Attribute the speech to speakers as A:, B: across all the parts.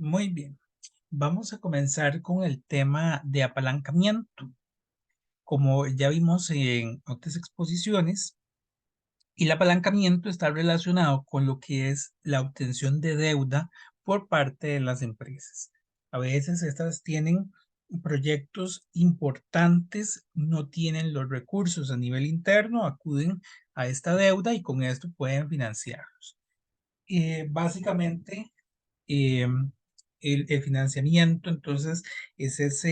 A: Muy bien, vamos a comenzar con el tema de apalancamiento. Como ya vimos en otras exposiciones, el apalancamiento está relacionado con lo que es la obtención de deuda por parte de las empresas. A veces estas tienen proyectos importantes, no tienen los recursos a nivel interno, acuden a esta deuda y con esto pueden financiarlos. Básicamente, eh, el financiamiento, entonces, es esa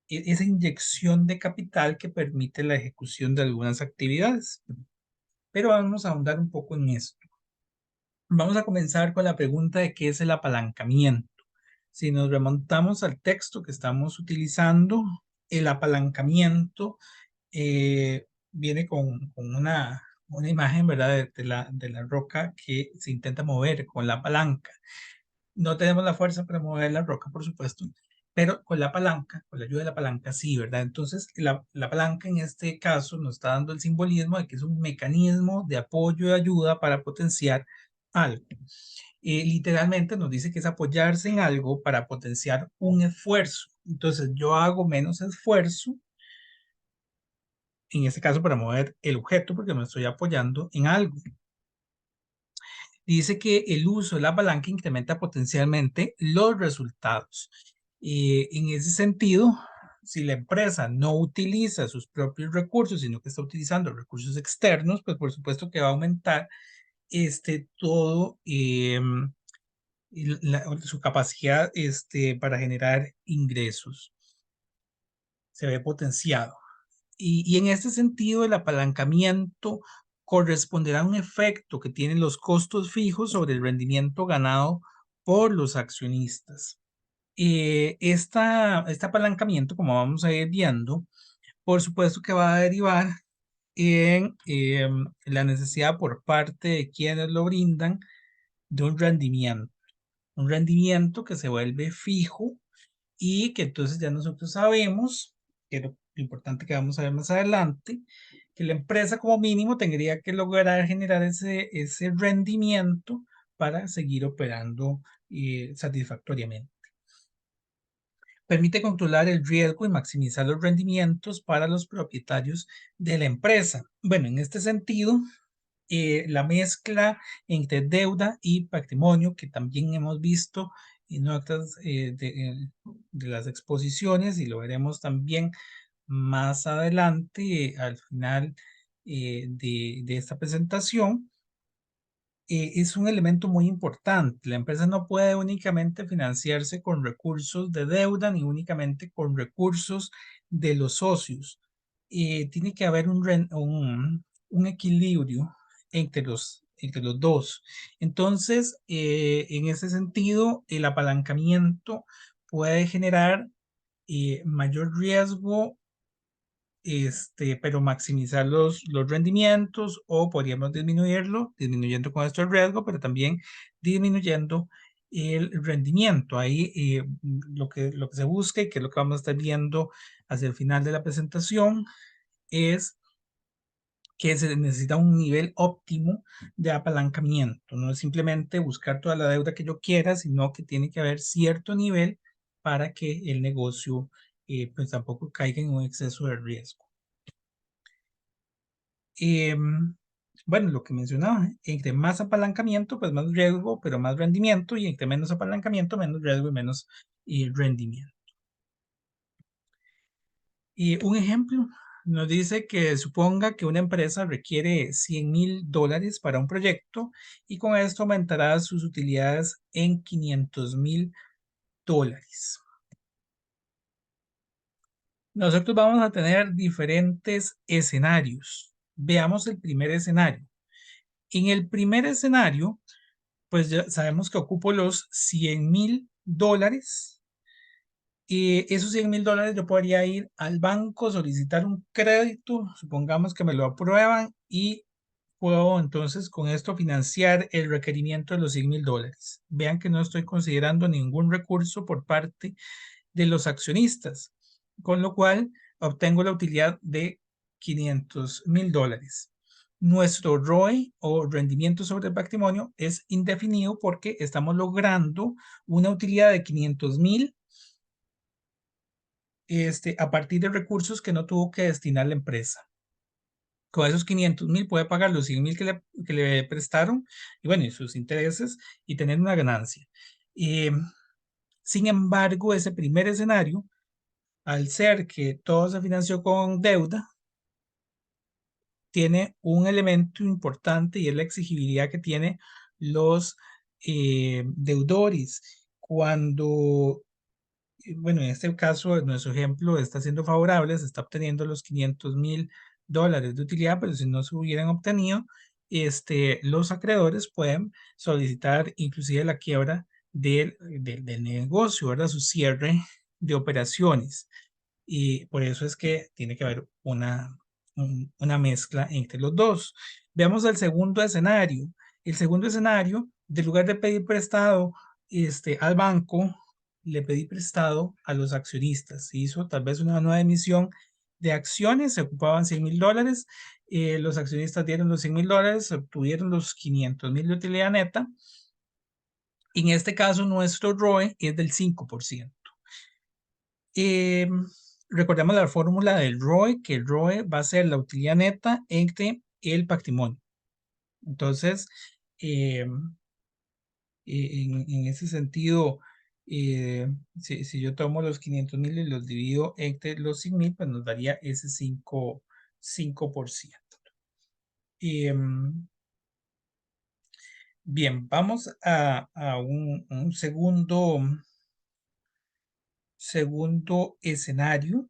A: inyección de capital que permite la ejecución de algunas actividades. Pero vamos a ahondar un poco en esto. Vamos a comenzar con la pregunta de qué es el apalancamiento. Si nos remontamos al texto que estamos utilizando, el apalancamiento viene con una imagen, ¿verdad? De la roca que se intenta mover con la palanca. No tenemos la fuerza para mover la roca, por supuesto, pero con la palanca, con la ayuda de la palanca, sí, ¿verdad? Entonces, la palanca en este caso nos está dando el simbolismo de que es un mecanismo de apoyo y ayuda para potenciar algo. Literalmente nos dice que es apoyarse en algo para potenciar un esfuerzo. Entonces, yo hago menos esfuerzo, en este caso para mover el objeto, porque me estoy apoyando en algo. Dice que el uso de la palanca incrementa potencialmente los resultados. En ese sentido, si la empresa no utiliza sus propios recursos, sino que está utilizando recursos externos, pues por supuesto que va a aumentar todo su capacidad para generar ingresos. Se ve potenciado. Y en este sentido, el apalancamiento corresponderá a un efecto que tienen los costos fijos sobre el rendimiento ganado por los accionistas. Este apalancamiento, como vamos a ir viendo, por supuesto que va a derivar en la necesidad por parte de quienes lo brindan de un rendimiento que se vuelve fijo y que entonces ya nosotros sabemos, que lo importante que vamos a ver más adelante, que la empresa como mínimo tendría que lograr generar ese rendimiento para seguir operando satisfactoriamente. Permite controlar el riesgo y maximizar los rendimientos para los propietarios de la empresa. Bueno, en este sentido, la mezcla entre deuda y patrimonio, que también hemos visto en otras de las exposiciones y lo veremos también más adelante al final de esta presentación, es un elemento muy importante. La empresa no puede únicamente financiarse con recursos de deuda ni únicamente con recursos de los socios. Tiene que haber un equilibrio entre los dos. Entonces, en ese sentido, el apalancamiento puede generar mayor riesgo, pero maximizar los rendimientos, o podríamos disminuyendo con esto el riesgo, pero también disminuyendo el rendimiento. Ahí lo que se busca, y que es lo que vamos a estar viendo hacia el final de la presentación, es que se necesita un nivel óptimo de apalancamiento. No es simplemente buscar toda la deuda que yo quiera, sino que tiene que haber cierto nivel para que el negocio pues tampoco caiga en un exceso de riesgo. Bueno, lo que mencionaba, entre más apalancamiento, pues más riesgo, pero más rendimiento, y entre menos apalancamiento, menos riesgo y menos rendimiento. Y un ejemplo nos dice que suponga que una empresa requiere $100,000 para un proyecto y con esto aumentará sus utilidades en $500,000. Nosotros vamos a tener diferentes escenarios. Veamos el primer escenario. En el primer escenario, pues ya sabemos que ocupo los $100,000, y esos $100,000 yo podría ir al banco, solicitar un crédito, supongamos que me lo aprueban, y puedo entonces con esto financiar el requerimiento de los $100,000. Vean que no estoy considerando ningún recurso por parte de los accionistas, con lo cual obtengo la utilidad de $500,000. nuestro ROE o rendimiento sobre el patrimonio es indefinido porque estamos logrando una utilidad de 500,000 a partir de recursos que no tuvo que destinar la empresa. Con esos 500,000 puede pagar los 100,000 que le prestaron y bueno, y sus intereses y tener una ganancia. Sin embargo, ese primer escenario, al ser que todo se financió con deuda, tiene un elemento importante y es la exigibilidad que tienen los deudores. Cuando, bueno, en este caso, en nuestro ejemplo, está siendo favorable, se está obteniendo los 500,000 dólares de utilidad, pero si no se hubieran obtenido, los acreedores pueden solicitar inclusive la quiebra del negocio, ¿verdad? Su cierre de operaciones. Y por eso es que tiene que haber una mezcla entre los dos. Veamos el segundo escenario. El segundo escenario, de lugar de pedir prestado al banco, le pedí prestado a los accionistas. Se hizo tal vez una nueva emisión de acciones, se ocupaban 100,000 dólares. Los accionistas dieron los 100,000 dólares, obtuvieron los 500,000 de utilidad neta. En este caso, nuestro ROE es del 5%. Recordemos la fórmula del ROE, que el ROE va a ser la utilidad neta entre el patrimonio. Entonces, eh, en ese sentido, si yo tomo los 500,000 y los divido entre los 100,000, pues nos daría ese 5%. Bien, vamos a un segundo escenario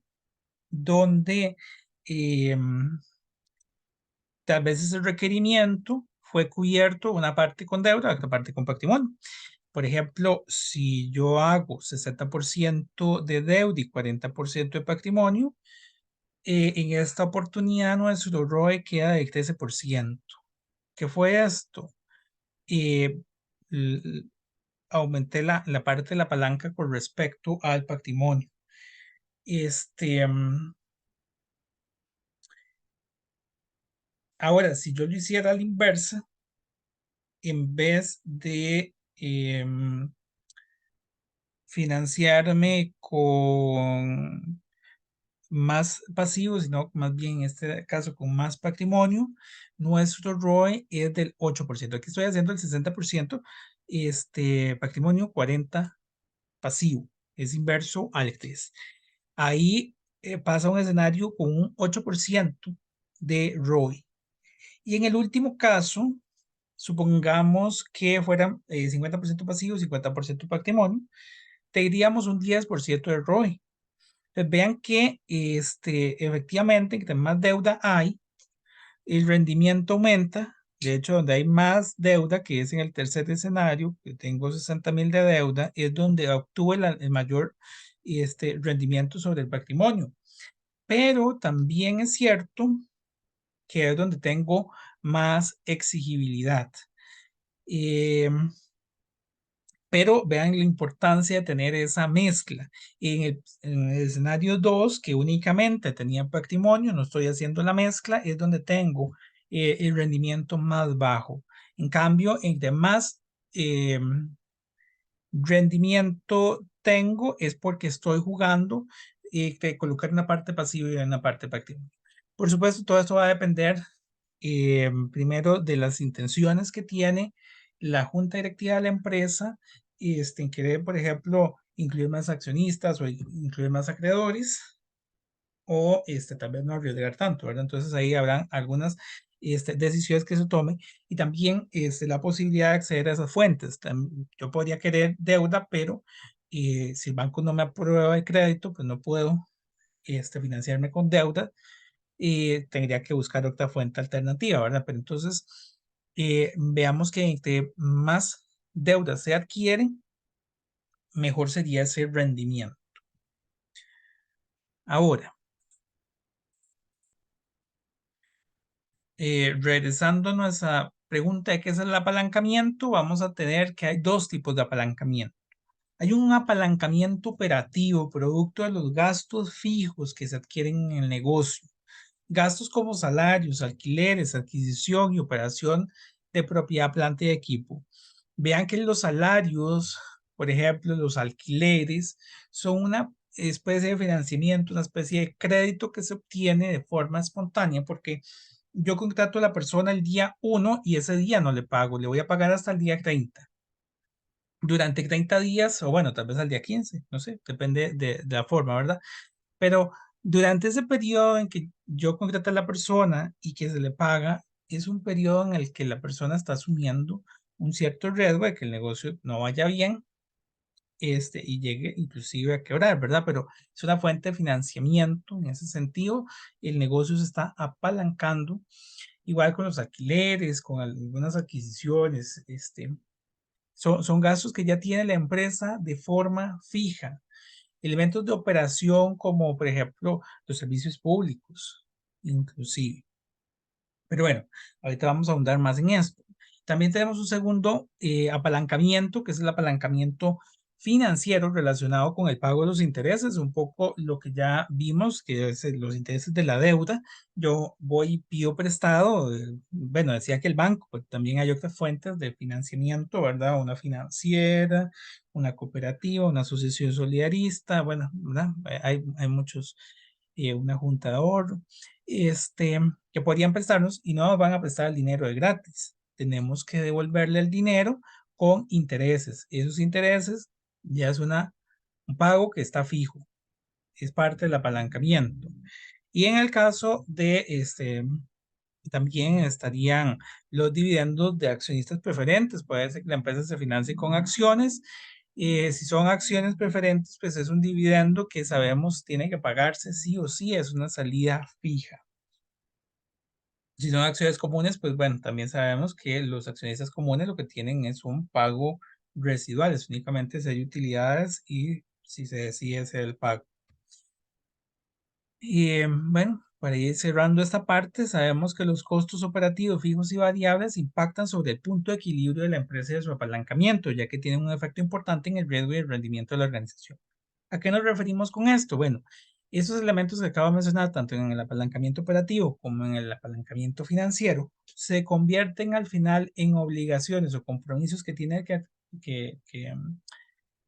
A: donde tal vez ese requerimiento fue cubierto una parte con deuda, otra parte con patrimonio. Por ejemplo, si yo hago 60% de deuda y 40% de patrimonio, en esta oportunidad nuestro ROE queda de 13%. ¿Qué fue esto? Eh, Aumenté la parte de la palanca con respecto al patrimonio. Ahora, si yo lo hiciera a la inversa, en vez de financiarme con más pasivos, sino más bien en este caso con más patrimonio, nuestro ROE es del 8%. Aquí estoy haciendo el 60%, patrimonio, 40 pasivo, es inverso al 3. Ahí pasa un escenario con un 8% de ROE. Y en el último caso, supongamos que fueran 50% pasivo, 50% patrimonio, tendríamos un 10% de ROE. Pues vean que efectivamente, entre más deuda hay, el rendimiento aumenta. De hecho, donde hay más deuda, que es en el tercer escenario, que tengo 60,000 de deuda, es donde obtuve el mayor rendimiento sobre el patrimonio. Pero también es cierto que es donde tengo más exigibilidad. Pero vean la importancia de tener esa mezcla. En el escenario 2, que únicamente tenía patrimonio, no estoy haciendo la mezcla, es donde tengo el rendimiento más bajo. En cambio, entre más eh, rendimiento tengo es porque estoy jugando de colocar una parte pasiva y una parte patrimonio. Por supuesto, todo esto va a depender primero de las intenciones que tiene la junta directiva de la empresa, en querer, por ejemplo, incluir más accionistas o incluir más acreedores, o tal vez no arriesgar tanto, ¿verdad? Entonces ahí habrán algunas decisiones que se tomen y también la posibilidad de acceder a esas fuentes. Yo podría querer deuda, pero si el banco no me aprueba el crédito, pues no puedo financiarme con deuda y tendría que buscar otra fuente alternativa, ¿verdad? Pero entonces, veamos que entre más deuda se adquieren, mejor sería ese rendimiento. Ahora, regresando a nuestra pregunta de qué es el apalancamiento, vamos a tener que hay dos tipos de apalancamiento. Hay un apalancamiento operativo, producto de los gastos fijos que se adquieren en el negocio. Gastos como salarios, alquileres, adquisición y operación de propiedad, planta y equipo. Vean que los salarios, por ejemplo, los alquileres, son una especie de financiamiento, una especie de crédito que se obtiene de forma espontánea porque yo contrato a la persona el día 1 y ese día no le pago, le voy a pagar hasta el día 30. Durante 30 días, o bueno, tal vez al día 15, no sé, depende de la forma, ¿verdad? Pero durante ese periodo en que yo contrato a la persona y que se le paga, es un periodo en el que la persona está asumiendo un cierto riesgo de que el negocio no vaya bien, y llegue inclusive a quebrar, ¿verdad? Pero es una fuente de financiamiento en ese sentido. El negocio se está apalancando, igual con los alquileres, con algunas adquisiciones, son gastos que ya tiene la empresa de forma fija. Elementos de operación como, por ejemplo, los servicios públicos, inclusive. Pero bueno, ahorita vamos a ahondar más en esto. También tenemos un segundo apalancamiento, que es el apalancamiento financiero relacionado con el pago de los intereses, un poco lo que ya vimos, que es los intereses de la deuda. Yo voy y pido prestado, bueno, decía que el banco, pero también hay otras fuentes de financiamiento, ¿verdad? Una financiera, una cooperativa, una asociación solidarista, bueno, ¿verdad? Hay muchos, una junta de ahorro que podrían prestarnos y no nos van a prestar el dinero de gratis. Tenemos que devolverle el dinero con intereses. Esos intereses ya es un pago que está fijo, es parte del apalancamiento. Y en el caso de también estarían los dividendos de accionistas preferentes. Puede ser que la empresa se financie con acciones. Si son acciones preferentes, pues es un dividendo que sabemos tiene que pagarse sí o sí, es una salida fija. Si son acciones comunes, pues bueno, también sabemos que los accionistas comunes lo que tienen es un pago residual, es únicamente si hay utilidades y si se decide hacer el pago. Y bueno, para ir cerrando esta parte, sabemos que los costos operativos fijos y variables impactan sobre el punto de equilibrio de la empresa y de su apalancamiento, ya que tienen un efecto importante en el riesgo y el rendimiento de la organización. ¿A qué nos referimos con esto? Bueno, esos elementos que acabo de mencionar, tanto en el apalancamiento operativo como en el apalancamiento financiero, se convierten al final en obligaciones o compromisos que tiene que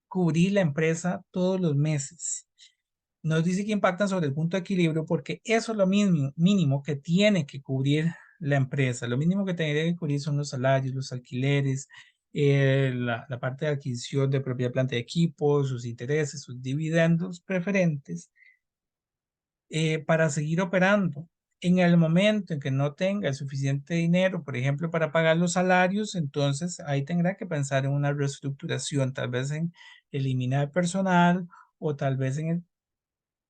A: cubrir la empresa todos los meses. Nos dice que impactan sobre el punto de equilibrio porque eso es lo mínimo que tiene que cubrir la empresa. Lo mínimo que tendría que cubrir son los salarios, los alquileres, la parte de adquisición de propiedad, planta de equipo, sus intereses, sus dividendos preferentes, para seguir operando. En el momento en que no tenga el suficiente dinero, por ejemplo, para pagar los salarios, entonces ahí tendrá que pensar en una reestructuración, tal vez en eliminar personal o tal vez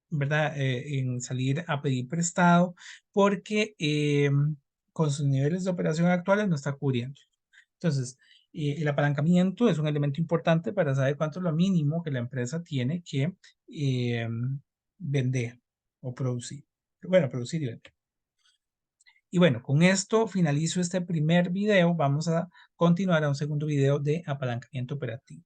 A: ¿verdad? En salir a pedir prestado porque con sus niveles de operación actuales no está cubriendo. Entonces, el apalancamiento es un elemento importante para saber cuánto es lo mínimo que la empresa tiene que eh, vender o producir. Bueno, producir y vender. Y bueno, con esto finalizo este primer video. Vamos a continuar a un segundo video de apalancamiento operativo.